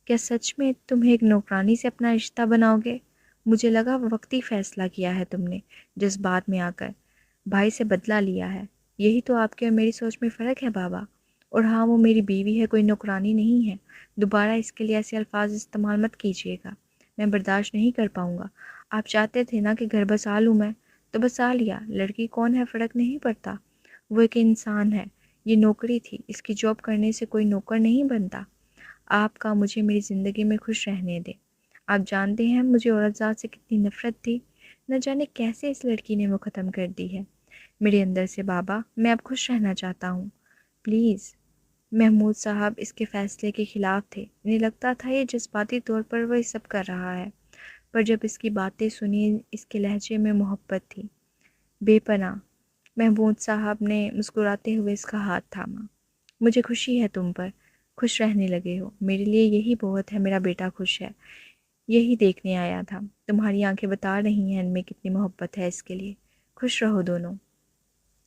کیا سچ میں تم ایک نوکرانی سے اپنا رشتہ بناؤ گے؟ مجھے لگا وقتی فیصلہ کیا ہے تم نے، جذبات میں آ کر بھائی سے بدلہ لیا ہے۔ یہی تو آپ کے اور میری سوچ میں فرق ہے بابا۔ اور ہاں، وہ میری بیوی ہے، کوئی نوکرانی نہیں ہے۔ دوبارہ اس کے لیے ایسے الفاظ استعمال مت کیجیے گا، میں برداشت نہیں کر پاؤں گا۔ آپ چاہتے تھے نا کہ گھر بسا لوں میں، تو بسا لیا۔ لڑکی کون ہے فرق نہیں پڑتا، وہ ایک انسان ہے۔ یہ نوکری تھی، اس کی جاب کرنے سے کوئی نوکر نہیں بنتا۔ آپ کا مجھے میری زندگی میں خوش رہنے دیں۔ آپ جانتے ہیں مجھے عورت ذات سے کتنی نفرت تھی، نہ جانے کیسے اس لڑکی نے وہ ختم کر دی ہے میرے اندر سے بابا۔ میں اب خوش رہنا چاہتا ہوں، پلیز۔ محمود صاحب اس کے فیصلے کے خلاف تھے۔ انہیں لگتا تھا یہ جذباتی طور پر وہ سب کر رہا ہے، پر جب اس کی باتیں سنی اس کے لہجے میں محبت تھی، بے پناہ۔ محمود صاحب نے مسکراتے ہوئے اس کا ہاتھ تھاما۔ مجھے خوشی ہے تم پر خوش رہنے لگے ہو، میرے لیے یہی بہت ہے۔ میرا بیٹا خوش ہے، یہی دیکھنے آیا تھا۔ تمہاری آنکھیں بتا رہی ہیں ان میں کتنی محبت ہے اس کے لیے۔ خوش رہو دونوں۔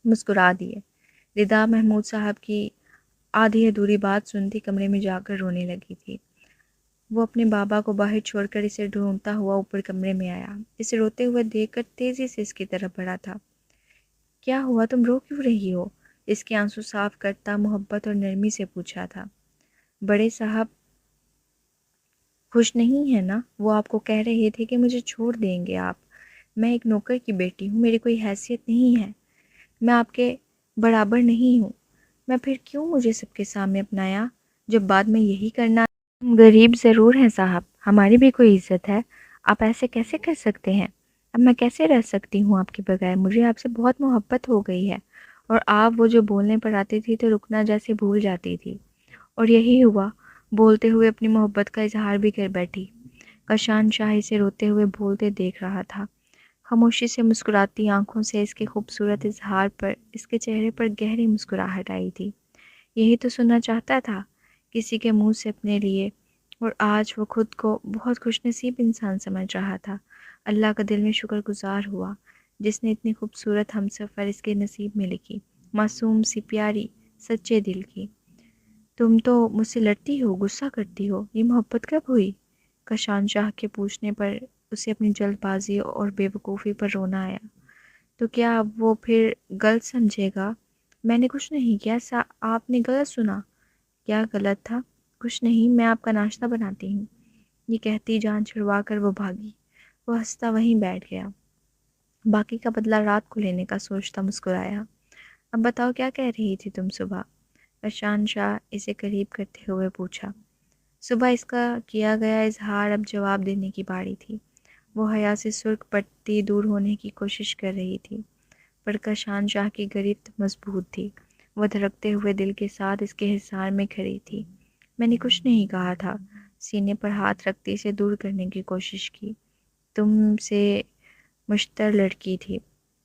مسکرا دیے۔ ردا محمود صاحب کی آدھی ادھوری بات سنتی کمرے میں جا کر رونے لگی تھی۔ وہ اپنے بابا کو باہر چھوڑ کر اسے ڈھونڈتا ہوا اوپر کمرے میں آیا۔ اسے روتے ہوئے دیکھ کر تیزی سے اس کی طرف بڑھا تھا۔ کیا ہوا، تم رو کیوں رہی ہو؟ اس کے آنسو صاف کرتا محبت اور نرمی سے پوچھا تھا۔ بڑے صاحب خوش نہیں ہے نا؟ وہ آپ کو کہہ رہے تھے کہ مجھے چھوڑ دیں گے آپ۔ میں ایک نوکر کی بیٹی ہوں، میری کوئی حیثیت نہیں ہے، میں آپ کے برابر نہیں ہوں۔ میں پھر کیوں مجھے سب کے سامنے اپنایا جب بعد میں یہی کرنا؟ ہم غریب ضرور ہیں صاحب، ہماری بھی کوئی عزت ہے، آپ ایسے کیسے کر سکتے ہیں؟ اب میں کیسے رہ سکتی ہوں آپ کے بغیر؟ مجھے آپ سے بہت محبت ہو گئی ہے۔ اور آپ وہ جو بولنے پر آتی تھی تو رکنا جیسے بھول جاتی تھی، اور یہی ہوا، بولتے ہوئے اپنی محبت کا اظہار بھی کر بیٹھی۔ کشان شاہ اسے روتے ہوئے بولتے دیکھ رہا تھا۔ خاموشی سے مسکراتی آنکھوں سے اس کے خوبصورت اظہار پر اس کے چہرے پر گہری مسکراہٹ آئی تھی۔ یہی تو سننا چاہتا تھا کسی کے منہ سے اپنے لیے، اور آج وہ خود کو بہت خوش نصیب انسان سمجھ رہا تھا۔ اللہ کا دل میں شکر گزار ہوا جس نے اتنی خوبصورت ہم سفر اس کے نصیب میں لکھی، معصوم سی پیاری سچے دل کی۔ تم تو مجھ سے لڑتی ہو، غصہ کرتی ہو، یہ محبت کب ہوئی؟ کشان شاہ کے پوچھنے پر اسے اپنی جلد بازی اور بے وقوفی پر رونا آیا۔ تو کیا اب وہ پھر غلط سمجھے گا؟ میں نے کچھ نہیں کیا، آپ نے غلط سنا۔ کیا غلط تھا؟ کچھ نہیں، میں آپ کا ناشتہ بناتی ہوں۔ یہ کہتی جان چھڑوا کر وہ بھاگی۔ وہ ہنستا وہیں بیٹھ گیا، باقی کا بدلہ رات کو لینے کا سوچتا مسکرایا۔ اب بتاؤ کیا کہہ رہی تھی تم صبح؟ کشان شاہ اسے قریب کرتے ہوئے پوچھا۔ صبح اس کا کیا گیا اظہار اب جواب دینے کی باری تھی۔ وہ حیا سے سرخ پٹی دور ہونے کی کوشش کر رہی تھی، پر کشان شاہ کی گرفت مضبوط تھی۔ وہ دھڑکتے ہوئے دل کے ساتھ اس کے حصار میں کھڑی تھی۔ میں نے کچھ نہیں کہا تھا، سینے پر ہاتھ رکھتے اسے دور کرنے کی کوشش کی۔ تم سے مشتر لڑکی تھی،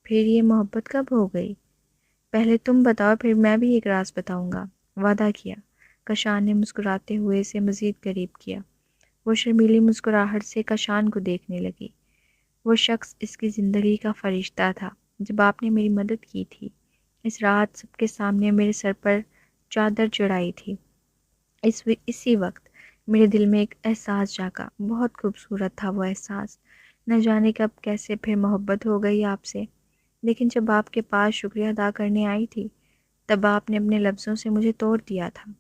پھر یہ محبت کب ہو گئی؟ پہلے تم بتاؤ، پھر میں بھی ایک راز بتاؤں گا۔ وعدہ کیا۔ کشان نے مسکراتے ہوئے اسے مزید قریب کیا۔ وہ شرمیلی مسکراہٹ سے کشان کو دیکھنے لگی۔ وہ شخص اس کی زندگی کا فرشتہ تھا جب آپ نے میری مدد کی تھی، اس رات سب کے سامنے میرے سر پر چادر چڑھائی تھی۔ اسی وقت میرے دل میں ایک احساس جاگا، بہت خوبصورت تھا وہ احساس۔ نہ جانے کب کیسے پھر محبت ہو گئی آپ سے، لیکن جب آپ کے پاس شکریہ ادا کرنے آئی تھی تب آپ نے اپنے لفظوں سے مجھے توڑ دیا تھا۔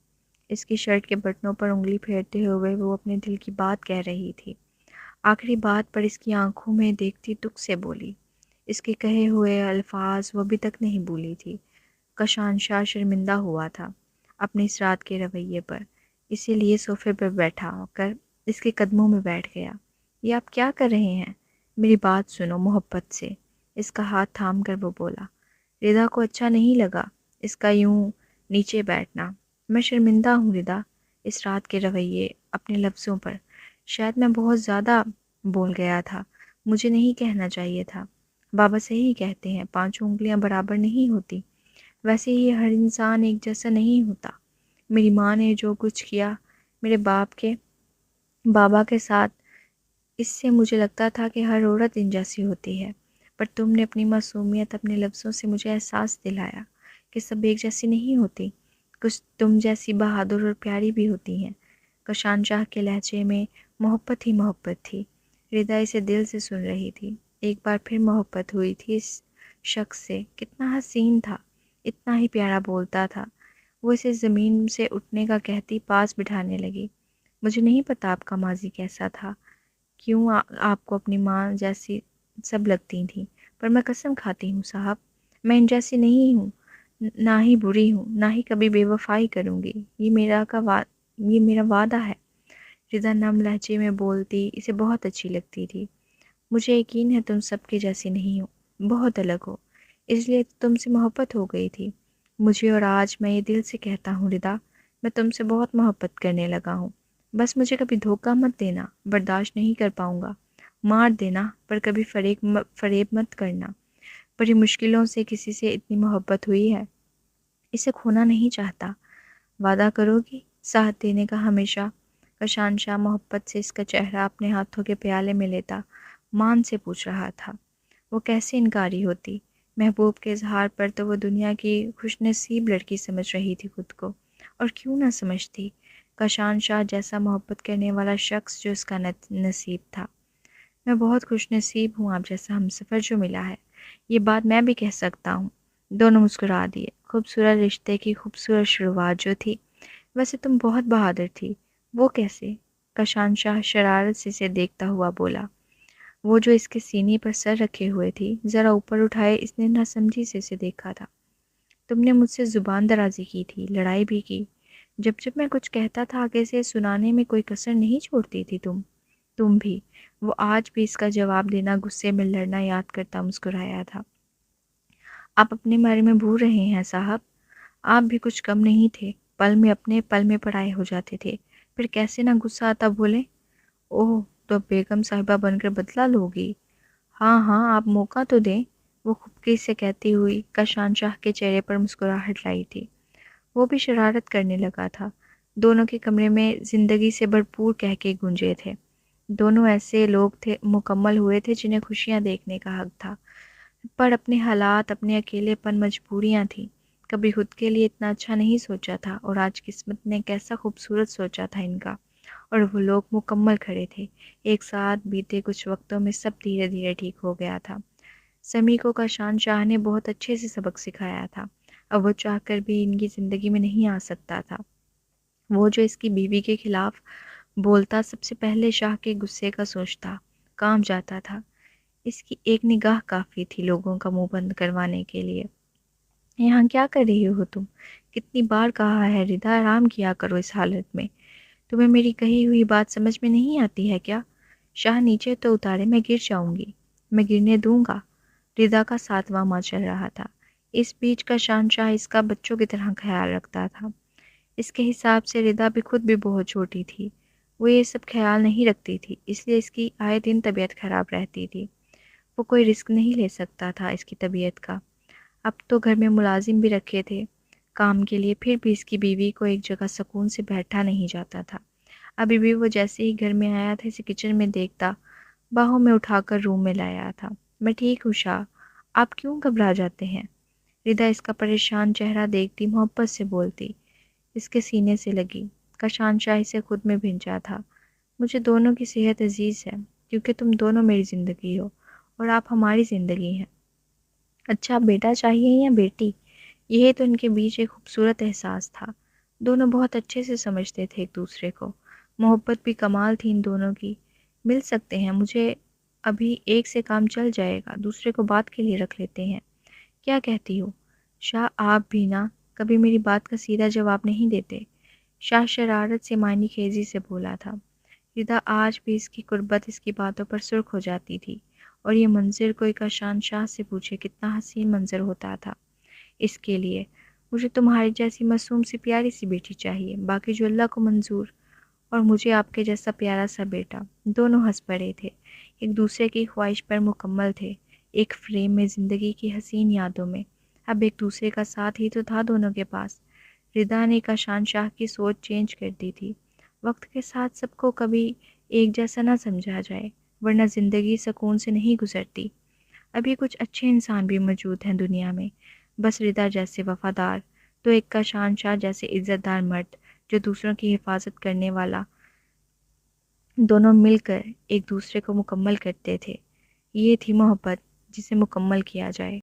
اس کی شرٹ کے بٹنوں پر انگلی پھیرتے ہوئے وہ اپنے دل کی بات کہہ رہی تھی۔ آخری بات پر اس کی آنکھوں میں دیکھتی دکھ سے بولی۔ اس کے کہے ہوئے الفاظ وہ ابھی تک نہیں بھولی تھی۔ کشان شاہ شرمندہ ہوا تھا اپنے اس رات کے رویے پر، اسی لیے صوفے پر بیٹھا کر اس کے قدموں میں بیٹھ گیا۔ یہ آپ کیا کر رہے ہیں؟ میری بات سنو محبت سے۔ اس کا ہاتھ تھام کر وہ بولا۔ ردا کو اچھا نہیں لگا اس کا یوں نیچے بیٹھنا۔ میں شرمندہ ہوں ردا، اس رات کے رویے، اپنے لفظوں پر۔ شاید میں بہت زیادہ بول گیا تھا، مجھے نہیں کہنا چاہیے تھا۔ بابا صحیح کہتے ہیں، 5 انگلیاں برابر نہیں ہوتی، ویسے ہی ہر انسان ایک جیسا نہیں ہوتا۔ میری ماں نے جو کچھ کیا میرے بابا کے ساتھ، اس سے مجھے لگتا تھا کہ ہر عورت ان جیسی ہوتی ہے، پر تم نے اپنی معصومیت، اپنے لفظوں سے مجھے احساس دلایا کہ سب ایک جیسی نہیں ہوتی، کچھ تم جیسی بہادر اور پیاری بھی ہوتی ہیں۔ کشان شاہ کے لہجے میں محبت ہی محبت تھی۔ ردا اسے دل سے سن رہی تھی۔ ایک بار پھر محبت ہوئی تھی اس شخص سے۔ کتنا حسین تھا، اتنا ہی پیارا بولتا تھا۔ وہ اسے زمین سے اٹھنے کا کہتی پاس بٹھانے لگی۔ مجھے نہیں پتا آپ کا ماضی کیسا تھا، کیوں آپ کو اپنی ماں جیسی سب لگتی تھیں، پر میں قسم کھاتی ہوں صاحب، میں ان جیسی نہیں ہوں، نہ ہی بری ہوں، نہ ہی کبھی بے وفائی کروں گی۔ یہ میرا وعدہ ہے۔ ردا نم لہجے میں بولتی اسے بہت اچھی لگتی تھی۔ مجھے یقین ہے تم سب کے جیسی نہیں ہو، بہت الگ ہو، اس لیے تم سے محبت ہو گئی تھی مجھے، اور آج میں یہ دل سے کہتا ہوں ردا، میں تم سے بہت محبت کرنے لگا ہوں۔ بس مجھے کبھی دھوکہ مت دینا، برداشت نہیں کر پاؤں گا۔ مار دینا پر کبھی فریب مت کرنا۔ بڑی مشکلوں سے کسی سے اتنی محبت ہوئی ہے، اسے کھونا نہیں چاہتا۔ وعدہ کرو گی ساتھ دینے کا ہمیشہ؟ کشان شاہ محبت سے اس کا چہرہ اپنے ہاتھوں کے پیالے میں لیتا مان سے پوچھ رہا تھا۔ وہ کیسے انکاری ہوتی؟ محبوب کے اظہار پر تو وہ دنیا کی خوش نصیب لڑکی سمجھ رہی تھی خود کو، اور کیوں نہ سمجھتی؟ کشان شاہ جیسا محبت کرنے والا شخص جو اس کا نصیب تھا۔ میں بہت خوش نصیب ہوں آپ جیسا ہمسفر جو ملا ہے، یہ بات میں بھی کہہ سکتا ہوں۔ دونوں مسکرا دیے۔ خوبصورت رشتے کی خوبصورت شروعات جو تھی، ویسے تم بہت بہادر تھی۔ وہ کیسے؟ کشان شاہ شرارت سے اسے دیکھتا ہوا بولا۔ وہ جو اس کے سینے پر سر رکھے ہوئے تھی، ذرا اوپر اٹھائے اس نے ناسمجھی سے اسے دیکھا تھا۔ تم نے مجھ سے زبان درازی کی تھی، لڑائی بھی کی، جب میں کچھ کہتا تھا آگے سے سنانے میں کوئی کسر نہیں چھوڑتی تھی تم بھی۔ وہ آج بھی اس کا جواب دینا، غصے میں لڑنا یاد کرتا مسکرایا تھا۔ آپ اپنے بارے میں بھول رہے ہیں صاحب، آپ بھی کچھ کم نہیں تھے، پل میں پڑائے ہو جاتے تھے، پھر کیسے نہ غصہ آتا بولے، اوہ تو بیگم صاحبہ بن کر بدلہ لوگی؟ ہاں آپ موقع تو دیں، وہ خفکی سے کہتی ہوئی کشان شاہ کے چہرے پر مسکراہٹ لائی تھی۔ وہ بھی شرارت کرنے لگا تھا۔ دونوں کے کمرے میں زندگی سے بھرپور کہکے گونجے تھے۔ دونوں ایسے لوگ تھے مکمل ہوئے تھے جنہیں خوشیاں دیکھنے کا حق تھا، پر اپنے حالات، اپنے اکیلے پن، مجبوریاں تھیں۔ کبھی خود کے لیے اتنا اچھا نہیں سوچا تھا، اور آج قسمت نے کیسا خوبصورت سوچا تھا ان کا۔ اور وہ لوگ مکمل کھڑے تھے ایک ساتھ۔ بیتے کچھ وقتوں میں سب دھیرے دھیرے ٹھیک ہو گیا تھا۔ سمیع کو کاشان شاہ نے بہت اچھے سے سبق سکھایا تھا۔ اب وہ چاہ کر بھی ان کی زندگی میں نہیں آ سکتا تھا۔ وہ جو اس کی بیوی کے خلاف بولتا، سب سے پہلے شاہ کے غصے کا سوچتا، کام جاتا تھا۔ اس کی ایک نگاہ کافی تھی لوگوں کا منہ بند کروانے کے لیے۔ یہاں کیا کر رہی ہو تم؟ کتنی بار کہا ہے ردا، آرام کیا کرو اس حالت میں۔ تمہیں میری کہی ہوئی بات سمجھ میں نہیں آتی ہے کیا؟ شاہ نیچے تو اتارے، میں گر جاؤں گی۔ میں گرنے دوں گا؟ ردا کا 7واں ماہ چل رہا تھا۔ اس بیچ کا شاہ اس کا بچوں کی طرح خیال رکھتا تھا۔ اس کے حساب سے ردا بھی خود بھی بہت چھوٹی تھی۔ وہ یہ سب خیال نہیں رکھتی تھی، اس لیے اس کی آئے دن طبیعت خراب رہتی تھی۔ وہ کوئی رسک نہیں لے سکتا تھا اس کی طبیعت کا۔ اب تو گھر میں ملازم بھی رکھے تھے کام کے لیے، پھر بھی اس کی بیوی کو ایک جگہ سکون سے بیٹھا نہیں جاتا تھا۔ ابھی بھی وہ جیسے ہی گھر میں آیا تھا اسے کچن میں دیکھتا، باہوں میں اٹھا کر روم میں لایا تھا۔ میں ٹھیک ہوں شاہ، آپ کیوں گھبرا جاتے ہیں؟ ردا اس کا پریشان چہرہ دیکھتی محبت سے بولتی، اس کے سینے سے لگی۔ کاشان شاہ اسے خود میں بھیجا تھا۔ مجھے دونوں کی صحت عزیز ہے، کیونکہ تم دونوں میری زندگی ہو اور آپ ہماری زندگی ہیں۔ اچھا بیٹا چاہیے یا بیٹی؟ یہی تو ان کے بیچ ایک خوبصورت احساس تھا۔ دونوں بہت اچھے سے سمجھتے تھے ایک دوسرے کو۔ محبت بھی کمال تھی ان دونوں کی۔ مل سکتے ہیں، مجھے ابھی ایک سے کام چل جائے گا، دوسرے کو بات کے لیے رکھ لیتے ہیں۔ کیا کہتی ہو؟ شاہ آپ بھی نا کبھی میری بات کا سیدھا جواب نہیں دیتے۔ شاہ شرارت سے معنی خیزی سے بولا تھا۔ ردا آج بھی اس کی قربت اس کی باتوں پر سرخ ہو جاتی تھی، اور یہ منظر کوئی کاشان شاہ سے پوچھے کتنا حسین منظر ہوتا تھا اس کے لیے۔ مجھے تمہاری جیسی معصوم سی پیاری سی بیٹی چاہیے، باقی جو اللہ کو منظور، اور مجھے آپ کے جیسا پیارا سا بیٹا۔ دونوں ہنس پڑے تھے، ایک دوسرے کی خواہش پر مکمل تھے، ایک فریم میں زندگی کی حسین یادوں میں۔ اب ایک دوسرے کا ساتھ ہی تو تھا دونوں کے پاس۔ ردا نے کاشان شاہ کی سوچ چینج کر دی تھی۔ وقت کے ساتھ سب کو کبھی ایک جیسا نہ سمجھا جائے، ورنہ زندگی سکون سے نہیں گزرتی۔ ابھی کچھ اچھے انسان بھی موجود ہیں دنیا میں، بس ردا جیسے وفادار، تو ایک کاشان شاہ جیسے عزت دار مرد جو دوسروں کی حفاظت کرنے والا۔ دونوں مل کر ایک دوسرے کو مکمل کرتے تھے۔ یہ تھی محبت جسے مکمل کیا جائے۔